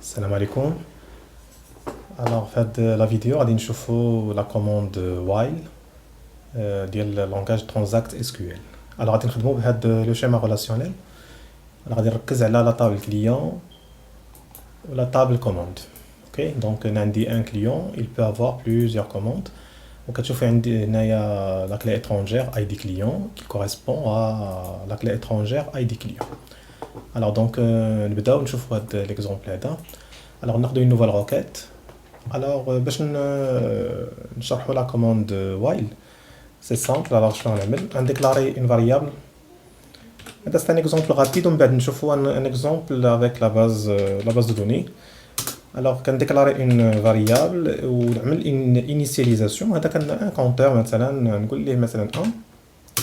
السلام عليكم. Alors في هاد لا فيديو غادي نشوفوا لا كوموند while ديال لونغاج ترانزاكت اس كيو ال. alors غادي نخدموا بهاد لو شيما ريلاسيونيل. غادي نركز على لا تابل كليون ولا تابل كوموند. اوكي دونك انا عندي ان كليون il peut avoir plusieurs commandes. وكتشوفي عندي هنايا لا كلي étrangère ID client qui correspond à la clé étrangère ID client. alors donc نبداو نشوفوا هاد ليكزامبل هذا. alors ناخذ une nouvelle requête. alors باش نشرحوا la commande while c'est simple. alors شنو غنعمل نديكلاري une variable. هذا c'est un exemple rapide ومن بعد نشوفوا un exemple avec la base de données. alors كنديكلاري une variable ونعمل une initialisation. هذا كان un compteur مثلا نقول ليه مثلا 1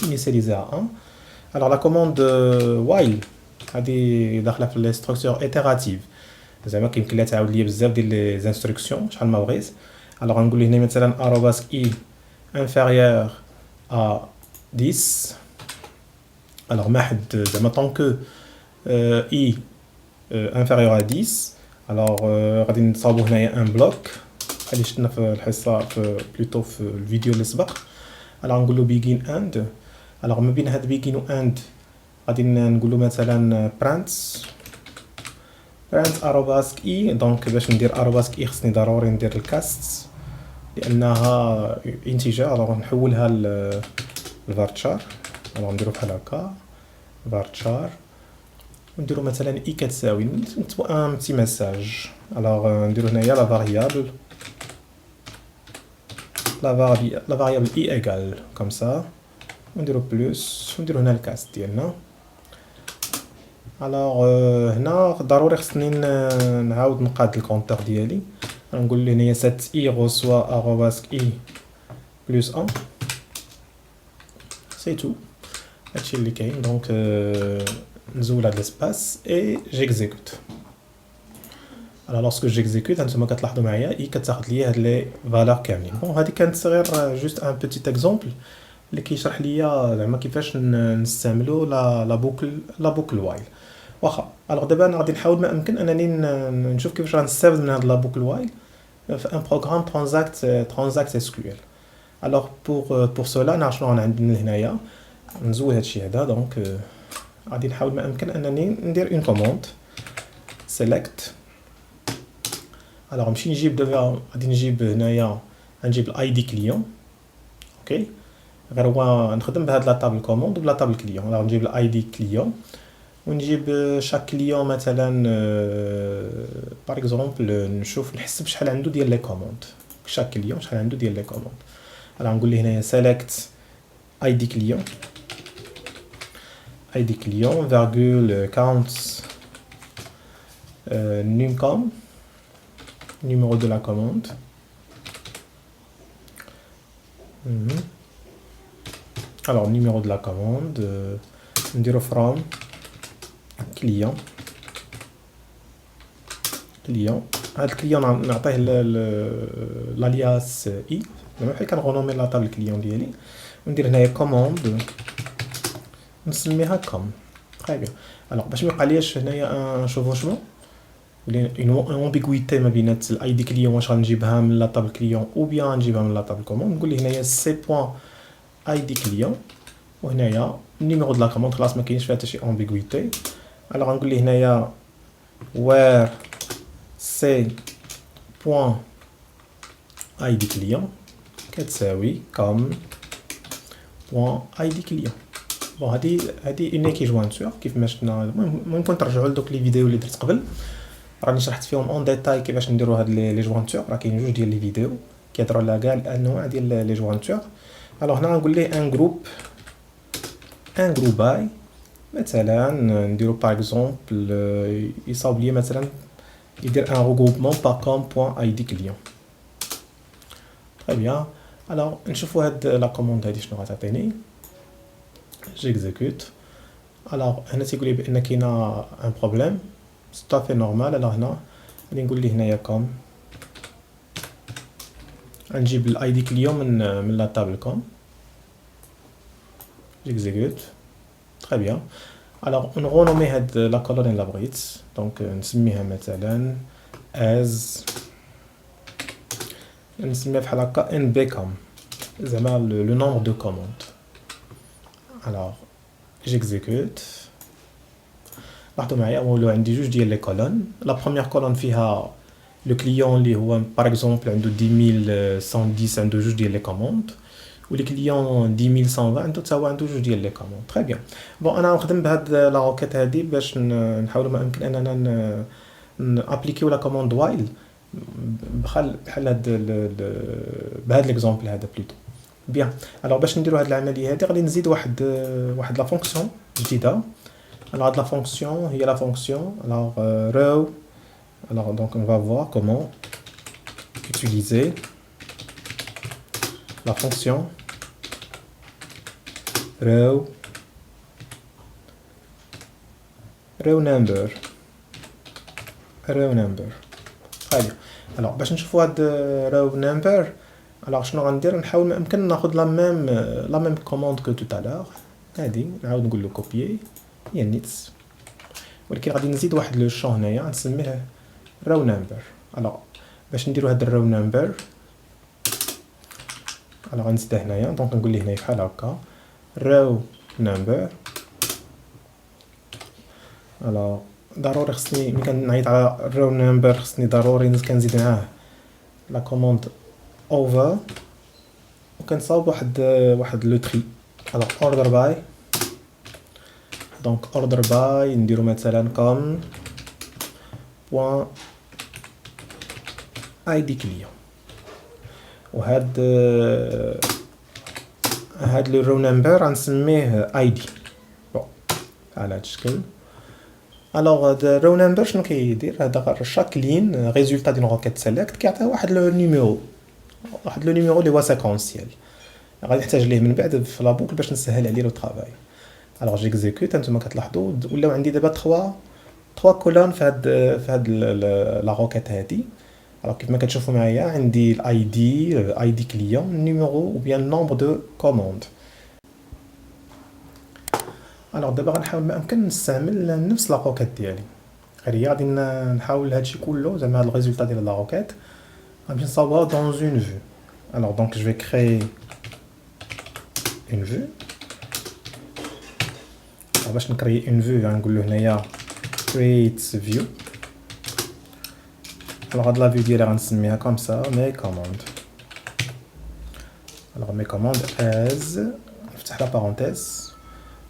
initialiser à 1. alors la commande while هذه داخله في l'instruction itérative. زعما كيمكن لها تعاود ليا بزاف ديال لي زانستركسيون شحال ما بغيت. alors غنقول له هنا مثلا @i inférieur à 10. alors ما حد زعما طون كو i inférieur à 10. alors غادي نصاوبو هنايا ان بلوك بحال اللي شفنا في الحصه في بلوتو في الفيديو اللي سبق. alors نقول له begin and. alors ما بين هاد begin و and غادي نقول له مثلا print arobase i. دونك باش ندير arobase i خصني ضروري ندير الكاست لانها انتجر. alors نحولها لفارتشار. alors نديرو بحال هكا فارتشار ونديرو مثلا i كتساوي نكتبو ان بتي ميساج. alors نديرو هنايا لا فاريابل i égale comme ça ونديرو بلس ونديرو هنا الكاست ديالنا. alors هنا ضروري خصني نعاود نقاد الكونتور ديالي. غنقول له هنايا set i reçoit arobase i plus 1. c'est tout. هادشي اللي كاين. دونك نزول هاد الاسباس اي جيكزيكوت. alors lorsque j'exécute هانتوما كتلاحظوا معايا i كتاخذ ليا هاد لي فالور كاملين. بون هادي كانت غير جوست ان بيتيت اكزومبل اللي كيشرح ليا زعما كيفاش نستعملوا لا بوكل وايل. واخا alors دابا انا غادي نحاول ما امكن انني نشوف كيفاش غنستافد من هاد لا بوكل وايل في ان بروغرام ترانزاكت اس كيو ال. alors pour cela انا شنو غنعمل هنايا نزول هادشي هذا. دونك غادي نحاول ما امكن انني ندير اون كوموند select. alors نمشي نجيب دابا غادي نجيب هنايا غنجيب الاي دي كليون. اوكي غير هو نخدم بهاد لا طابل كوموند ولا طابل كليون. alors نجيب الاي دي كليون ونجيب شاك كليون مثلا باغ اكزومبل نشوف نحسب شحال عنده ديال لي كوموند. شاك كليون شحال عنده ديال لي كوموند. alors نقول ليه هنايا select id client virgule count numcom numéro de la commande. alors numéro de la commande نديرو from client. هاد الكليون نعطيه l'alias i زعما بحال كنغونومي لا طابل كليون ديالي وندير هنايا كوموند نسميها كوم. تري بيان. alors باش ما يبقالياش هنايا ان شوفوشمون اون امبيغويتي ما بين الاي دي كليون واش غنجيبها من لا طابل كليون او بيان غنجيبها من لا طابل كوموند. نقول ليه هنايا سي بوين اي دي كليون وهنايا النيميرو د لا كوموند خلاص ما كاينش فيها حتى شي امبيغويتي. alors غنقول ليه هنايا where c point id client كتساوي comme point id client. بون هادي اون كيجوانتور كيف ما شفنا. ممكن ترجعوا لدوك لي فيديو اللي درت قبل راني شرحت فيهم اون ديتاي كيفاش نديروا هاد لي جوانتور. راه كاين جوج ديال لي فيديو كيهضروا على كاع الانواع ديال لي جوانتور. alors هنا غنقول ليه ان جروباي مثلا نديرو باغ اكزومبل يصاوب ليا مثلا يدير ان regroupement par com point id client. très bien. alors نشوفوا هاد لا كوموند هادي شنو غتعطيني. j'exécute. alors هنا تيقول لي بان كاينه ان بروبليم سي tout à fait normal. alors هنا غادي نقول ليه هنايا كوم غنجيب الاي دي كليون من لا طابل كوم. j'exécute. très bien. alors نغونومي هاد لا كولون الا بغيت. دونك نسميها مثلا as نسميها بحال هكا nbcom زعما le nombre de commandes. alors j'exécute. لاحظوا معايا ولو عندي جوج ديال لي كولون. لا بروميير كولون فيها لو كليون اللي هو باغ اكزومبل عنده 10110 عنده جوج ديال لي كوموند، و لي كليون 10120 عنده حتى هو عنده جوج ديال لي كوموند. تري بيان. بون انا نخدم بهاد لا روكيت هادي باش نحاولوا ما يمكن اننا نابليكيو لا كوموند وايل بحال هاد بهاد ليكزامبل هذا بلوتو. بيان. الوغ باش نديروا هاد العمليه هادي غادي نزيد واحد لا فونكسيون جديده. alors la fonction, il y a la fonction, alors row, alors donc on va voir comment utiliser la fonction row number. très bien. alors باش نشوفوا هاد row number alors شنو غندير نحاول ما يمكن ناخذ la même commande que tout à l'heure. هادي نعاود نقول له copier هي نيتس، ولكن غادي نزيد واحد لو شون هنايا نسميه راو نمبر. الوغ باش نديرو هاد الراو نمبر الوغ غنزيده هنايا دونك نقول ليه هنايا بحال هكا راو نمبر. الوغ ضروري خصني ملي كنعيط على الراو نمبر خصني ضروري كنزيد معاه لا كوموند اوفر وكنصاوب واحد لو تري. الوغ اوردر باي donc order by نديرو مثلا comme point id client وهاد لو رو نمبر غنسميه id. بون على هاد الشكل. الوغ هاد الرو نمبر شنو كيدير؟ هذا شاك لين ريزولتا ديال روكيت سيليكت كيعطي واحد لو نيميرو اللي هو سيكونسيال غادي نحتاج ليه من بعد في لا بوكل باش نسهل عليه لو طرافاي. alors j'exécute. انتما كتلاحظوا ولاو عندي دابا 3 كولون في هاد لا روكيت هادي. alors كيف ما كتشوفوا معايا عندي الاي دي كليون نيميرو ou bien nombre de commandes. alors دابا غنحاول ما امكن نستعمل نفس لا روكيت ديالي غير هي غادي نحاول هادشي كله زعما هاد الريزولتا ديال لا روكيت غنمشي نصاوبها dans une vue. alors donc je vais créer une vue. باش نكري اون فيو غنقول له هنايا create view. alors هاد لا فيو ديالي غنسميها كوم سا مي كوموند. alors مي كوموند as نفتح لا بارونتيز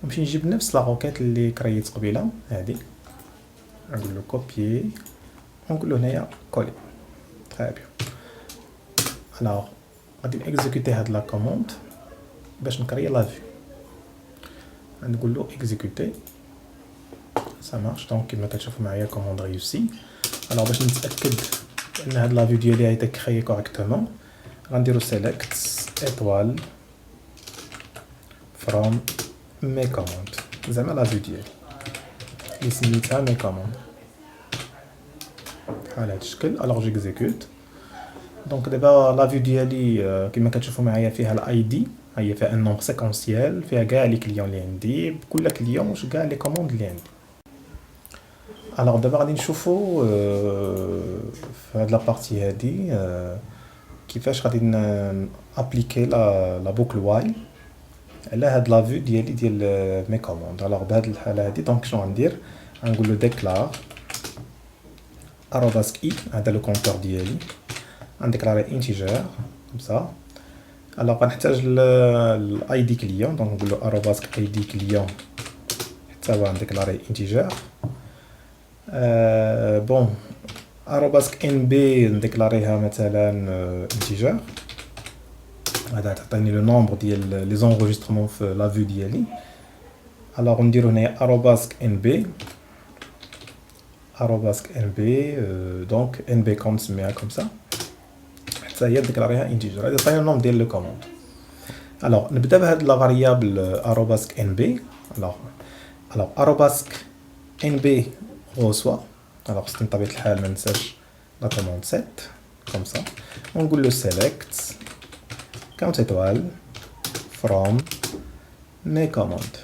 ونمشي نجيب نفس لا روكيت اللي كريت قبيله هادي نقول له كوبيي ونقول له هنايا كولي. تري بيان. alors غادي نيكزيكوتي هاد لا كوموند باش نكري لا فيو. نقول له exécuter ça marche. donc كما كتشوفوا معايا commande réussi. alors باش نتاكد ان هاد لا فيو ديالي ايتا كريي كوريكتومون غنديرو select étoile from mes commandes زعما لا فيو ديالي اللي سميتها mes commandes بحال هاد الشكل. alors j'exécute. donc دابا لا فيو ديالي كما كتشوفوا معايا فيها الاي دي هي فيها ان نومبر سيكونسيال فيها كاع لي كليون اللي عندي بكل كليون واش كاع لي كوموند اللي عندي. الوغ دابا غادي نشوفوا في هاد لا بارتي هادي كيفاش غادي ابليكي لا بوكل وايل على هاد لا فيو ديالي ديال مي كوموند. الوغ بهاد الحاله هادي دونك شنو غندير غنقول له ديكلار @i هذا لو كونتور ديالي غنديكلاري انتيجر كوم سا. alors غنحتاج الاي دي كليون دونك نقول له اي دي كليون حتى هو غنديكلاري انتيجر. بون ان بي نديكلاريها مثلا انتيجر. هذا تعطيني لو نومبر ديال لي زونغيسترمون في لا فيو ديالي. alors نديرو هنايا @nb دونك nb كون نسميها كوم سا حتى هي ديكلاريها انتيجر. هذا عطينا النوم ديال لو كوموند. alors نبدا بهاد لا فاريابل @nb. alors @nb reçoit. alors خصني بطبيعه الحال ما ننساش لا كوموند set كوم سا ونقول له select count étoile from mes commandes.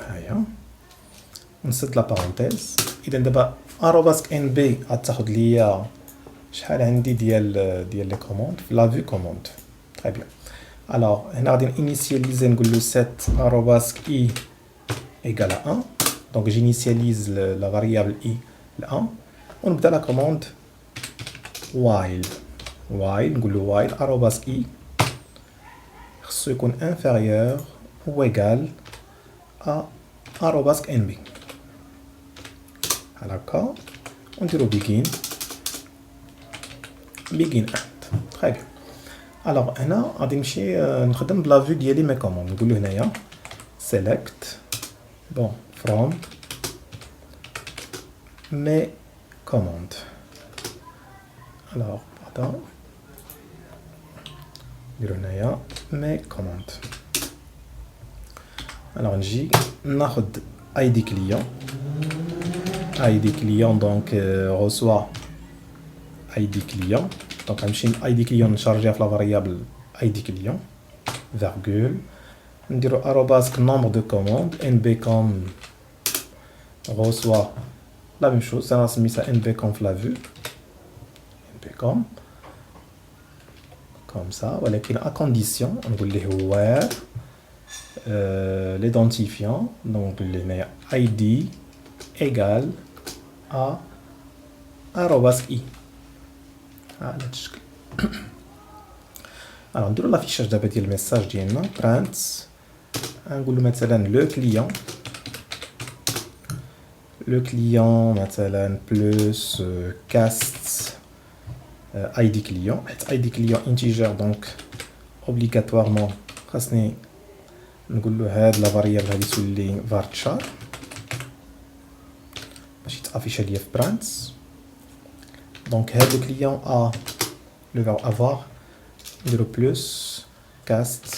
هيا نسد لا بارونتيز. اذا دابا ارobasque nb غتاخد ليا شحال عندي ديال لي كوموند في لا فيو كوموند. تري بيان. الوغ هنا غادي انيسياليزي نقول له set arobasque i égale à 1. دونك جينيسياليز لا فاريابل i ل 1 ونبدا لا كوموند while نقول له while arobasque i خصو يكون inférieur ou égal à arobasque nb. هكا ونديرو begin end. تري بيان. الوغ هنا غادي نمشي نخدم بلا فيو ديالي مي كوموند. نقول له هنايا select bon from mes commandes. alors بعدا نديرو هنايا mes commandes. alors نجي ناخد id client donc reçoit id client. donc غنمشي id client نشارجيها في لا فاريابل id client virgule نديرو arobasque nombre de commandes nbcom reçoit la même chose. ça نسمي ça nbcom في la vue nbcom comme ça ولكن à condition نقول ليه where l'identifiant donc نقول ليه هنايا id égale à arobasque i على هاد الشكل. alors نديرو لافيشاج دابا ديال الميساج ديالنا print نقول له مثلا لو كليون مثلا بلس cast id كليون حيت id كليون انتيجر دونك اوبليغاتوارمون خاصني نقول له هاد لا فاريابل هادي تولي varchar باش يتافيشا ليا في برانت. دونك هاد لو كليون ا لو فيرب افوار نديرو بلس cast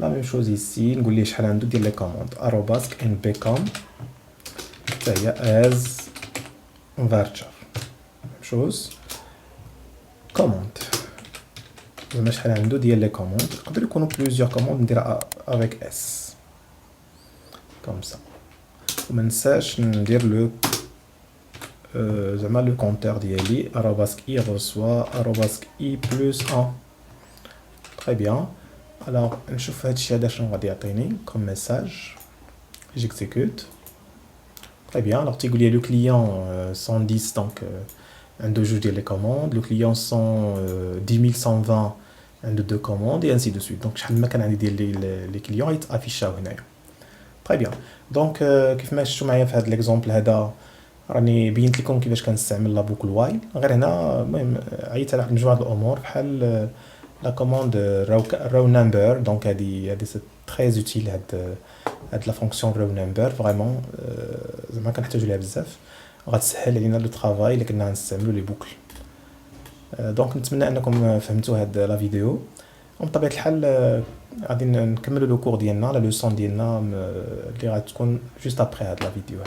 la même chose ici نقول ليه شحال عنده ديال لي كوموند arobasque nbcom حتى هي as varchar même chose commande زعما شحال عنده ديال لي كوموند. يقدر يكونوا بلوزيور كوموند نديرها avec s comme ça. وما ننساش ندير لو زعما لو كونتور ديالي arobasque i reçoit arobasque i plus 1. très bien. alors نشوف هادشي هذا شنو غادي يعطيني comme message. j'exécute. très bien. alors تيقول لي لو كليون 110 دونك عنده جوج ديال لي كوموند. لو كليون 10120 عنده دو كوموند et ainsi de suite. دونك شحال ما كان عندي ديال لي كليون يتافيشاو هنايا. très bien. دونك كيف ما شفتوا معايا في هذا ليكزامبل هذا راني بينت لكم كيفاش كنستعمل لا بوكل وايل. غير هنا المهم عيطت على مجموعه الامور بحال لا كوموند row number. دونك هادي سي تري اوتيل هاد لا فونكسيون row number فريمون زعما كنحتاجو ليها بزاف غتسهل علينا لو طرافاي الا كنا غنستعملو لي بوكل. دونك نتمنى انكم فهمتوا هاد لا فيديو وبطبيعه الحال غادي نكملوا لو كور ديالنا لا لوسون ديالنا اللي غتكون جوست ابري هاد لا فيديو.